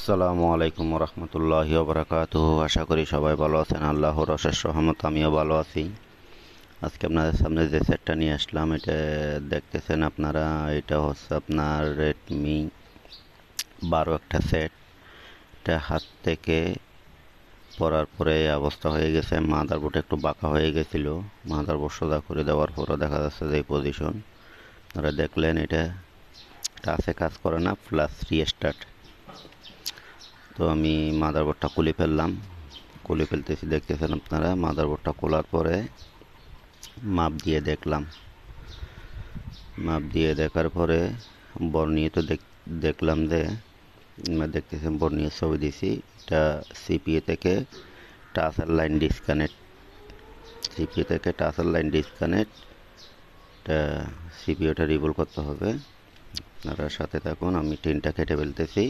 আসসালামু আলাইকুম রহমতুল্লাহি ওবরাকাতুহু। আশা করি সবাই ভালো আছেন। আল্লাহর অশেষ রহমত আমিও ভালো আছি। আজকে আপনাদের সামনে যে সেটটা নিয়ে আসলাম, এটা দেখতেছেন আপনারা, এটা হচ্ছে আপনার রেডমি 12 একটা সেট। এটা হাত থেকে পরার পরে এই অবস্থা হয়ে গেছে। মাদারবোর্ড একটু বাঁকা হয়ে গেছিল, মাদারবোর্ড সোজা করে দেওয়ার পরও দেখা যাচ্ছে যে এই পজিশন। আপনারা দেখলেন এটা টাচে কাজ করে না, প্লাস রিস্টার্ট। তো আমি মাদারবোর্ডটা খুলে ফেলতেছি, দেখতেছেন আপনারা। মাদারবোর্ডটা খোলার পরে মাপ দিয়ে দেখলাম। মাপ দিয়ে দেখার পরে বর্ণিয়ে তো দেখলাম যে দেখতেছেন বর্ণিয়ে ছবি দিছি। এটা সিপিইউ থেকে টাচের লাইন ডিসকানেক্ট। এটা সিপিইউটা রিভলভ করতে হবে। আপনারা সাথে থাকুন, আমি টিনটা কেটে ফেলতেছি।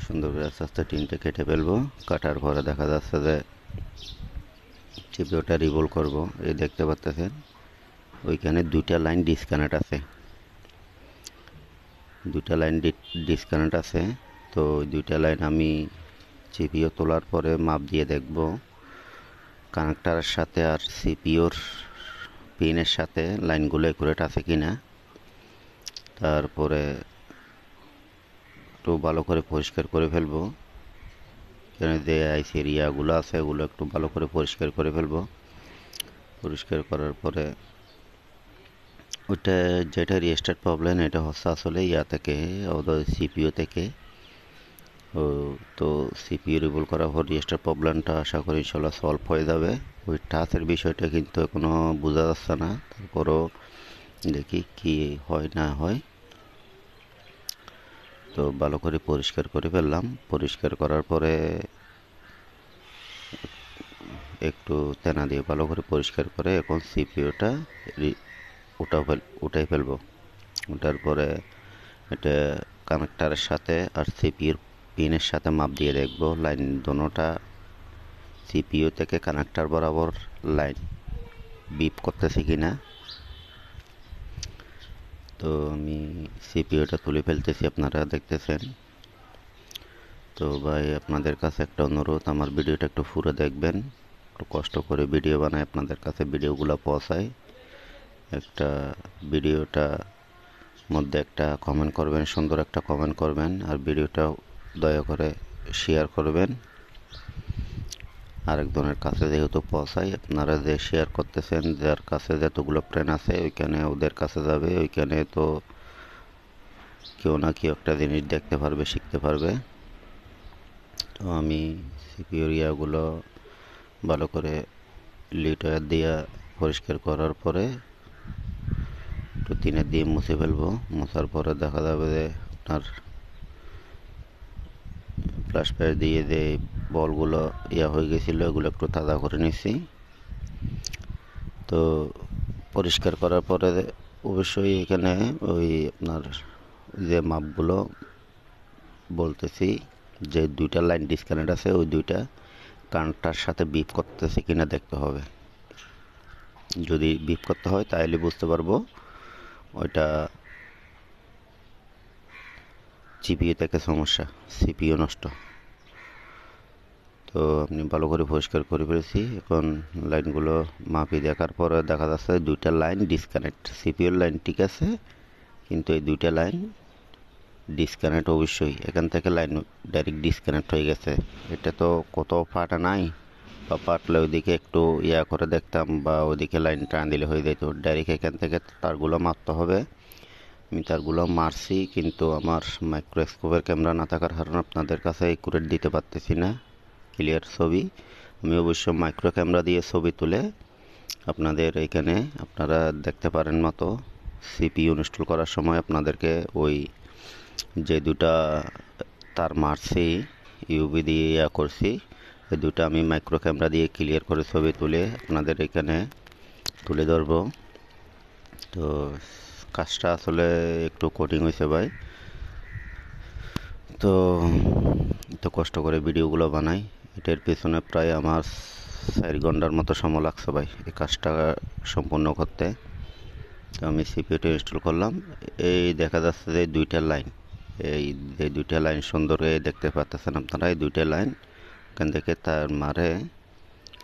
সুন্দর করে আস্তে আস্তে টিনটা কেটে ফেলবো। কাটার পরে দেখা যাচ্ছে যে সিপিইউটা রিভলভ করব। এই দেখতে পাচ্ছেন ওইখানে দুইটা লাইন ডিসকানেক্ট আছে। তো দুইটা লাইন আমি সিপিইউ তোলার পরে মাপ দিয়ে দেখব কানেক্টারের সাথে আর সিপিইউর পিনের সাথে লাইনগুলো একুরেট আছে কিনা। তারপরে একটু ভালো করে পরিষ্কার করে ফেলবো। এখানে যে আইসি এরিয়াগুলো আছে ওগুলো একটু ভালো করে পরিষ্কার করে ফেলবো। পরিষ্কার করার পরে ওইটা যেটা রিস্টার্ট প্রবলেম, এটা হচ্ছে আসলে থেকে ওদের সিপিইউ থেকে। তো সিপিইউ রিভলভ করার পর রিস্টার্ট প্রবলেমটা আশা করি ইনশাল্লাহ সলভ হয়ে যাবে। ওই টাচের বিষয়টা কিন্তু এখনও বোঝা যাচ্ছে না, তারপরও দেখি কি হয় না হয়। তো ভালো করে পরিষ্কার করে ফেললাম। পরিষ্কার করার পরে একটু তেনা দিয়ে ভালো করে পরিষ্কার করে এখন সিপিইউটা উঠাই ফেলবো। ওঠার পরে এটা কানেক্টারের সাথে আর সিপিইউর পিনের সাথে মাপ দিয়ে দেখবো লাইন দোনোটা সিপিইউ থেকে কানেক্টার বরাবর লাইন বিপ করতেছে কিনা। তো আমি সিপিইউটা তুলে ফেলতেছি, আপনারা দেখতেছেন। তো ভাই আপনাদের কাছে একটা অনুরোধ, আমার ভিডিওটা একটু পুরো দেখবেন। একটু কষ্ট করে ভিডিও বানাই, আপনাদের কাছে ভিডিওগুলো পৌঁছায়। একটা ভিডিওটা মধ্যে একটা কমেন্ট করবেন, সুন্দর একটা কমেন্ট করবেন, আর ভিডিওটা দয়া করে শেয়ার করবেন আরেকজনের কাছে যেহেতু পৌঁছায়। আপনারা যে শেয়ার করতেছেন, যার কাছে যতগুলো ফ্রেন্ড আছে ওইখানে ওদের কাছে যাবে। ওইখানে তো কেউ না কেউ একটা জিনিস দেখতে পারবে, শিখতে পারবে। তো আমি সিপিইউ এরিয়াগুলো ভালো করে লিটার দিয়ে পরিষ্কার করার পরে একটু তিনের দিয়ে মুছে ফেলবো। মোছার পরে দেখা যাবে যে আপনার ফ্ল্যাশ প্যাড দিয়ে যে বলগুলো হয়ে গেছিলো এগুলো একটু তাজা করে নিচ্ছি। তো পরিষ্কার করার পরে অবশ্যই এখানে ওই আপনার যে মাপগুলো বলতেছি, যে দুইটা লাইন ডিসকানেক্ট আছে ওই দুইটা কানেক্টার সাথে বিপ করতেছে কিনা দেখতে হবে। যদি বিপ করতে হয় তাহলে বুঝতে পারবো ওইটা সিপিইউ থেকে সমস্যা, সিপিইউ নষ্ট। তো আপনি ভালো করে পরিষ্কার করে ফেলেছি। এখন লাইনগুলো মাপি দেখার পরে দেখা যাচ্ছে দুইটা লাইন ডিসকানেক্ট। সিপিইউর লাইন ঠিক আছে, কিন্তু এই দুইটা লাইন ডিসকানেক্ট। অবশ্যই এখান থেকে লাইন ডাইরেক্ট ডিসকানেক্ট হয়ে গেছে। এটা তো কোথাও ফাটা নাই, বা পাটলে ওইদিকে একটু করে দেখতাম, বা ওইদিকে লাইন টান দিলে হয়ে যেত। ডাইরেক্ট এখান থেকে তারগুলো মারতে হবে। আমি তারগুলো মারছি, কিন্তু আমার মাইক্রোস্কোপের ক্যামেরা না থাকার কারণে আপনাদের কাছে একুরেট দিতে পারতেছি না ক্লিয়ার ছবি। আমি অবশ্য মাইক্রো ক্যামেরা দিয়ে ছবি তুলে আপনাদের এখানে আপনারা দেখতে পারেন মতো। সিপিইউ ইনস্টল করার সময় আপনাদেরকে ওই যে দুটা তার মারছি ইউভি দিয়ে করছি, এই দুটো আমি মাইক্রো ক্যামেরা দিয়ে ক্লিয়ার করে ছবি তুলে আপনাদের এখানে তুলে ধরবো। তো কাজটা আসলে একটু কঠিন হয়েছে ভাই। তো এত কষ্ট করে ভিডিওগুলো বানাই, এটার পিছনে প্রায় আমার 4 ঘন্টার মতো সময় লাগছে ভাই এই কাজটা সম্পূর্ণ করতে। তো আমি সিপিইউটা ইনস্টল করলাম। এই দেখা যাচ্ছে যে দুইটা লাইন, এই যে দুইটা লাইন সুন্দর হয়ে দেখতে পাচ্ছেন আপনারা, এই দুইটা লাইন এখান থেকে তার মারে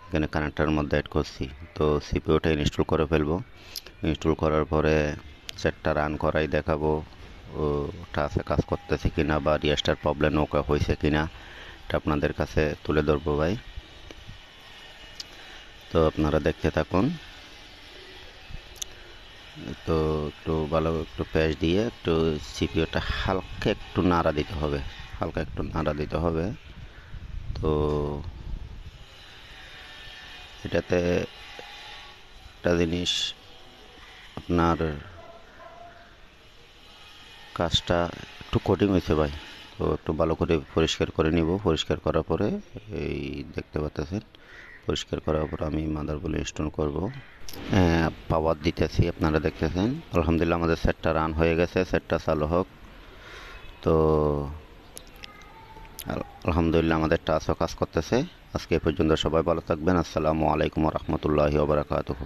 এখানে কানেক্টারের মধ্যে অ্যাড করছি। তো সিপিইউটা ইনস্টল করে ফেলবো। ইনস্টল করার পরে সেটটা রান করাই দেখাবো ও টাচে কাজ করতেছে কিনা বা রিস্টার্ট প্রবলেম ওকে হয়েছে কিনা, এটা আপনাদের কাছে তুলে ধরবো ভাই। তো আপনারা দেখতে থাকুন। তো একটু ভালো একটু প্যাচ দিয়ে একটু সিপিইউটা হালকা একটু নাড়া দিতে হবে, হালকা একটু নাড়া দিতে হবে। তো এটাতে একটা জিনিস, আপনার কাজটা একটু কঠিন হয়েছে ভাই। তো একটু ভালো করে পরিষ্কার করে নিব। পরিষ্কার করার পরে এই দেখতে পাচ্ছেন, পরিষ্কার করার পর আমি মাদারবোর্ড ইনস্টল করব। পাওয়ার দিতেছি, আপনারা দেখতেছেন। আলহামদুলিল্লাহ আমাদের সেটটা রান হয়ে গেছে, সেটটা চালু হোক। তো আলহামদুলিল্লাহ আমাদের টাচও কাজ করতেছে। আজকে এ পর্যন্ত, সবাই ভালো থাকবেন। আসসালামু আলাইকুম রহমতুল্লাহি ওয়া বারাকাতুহু।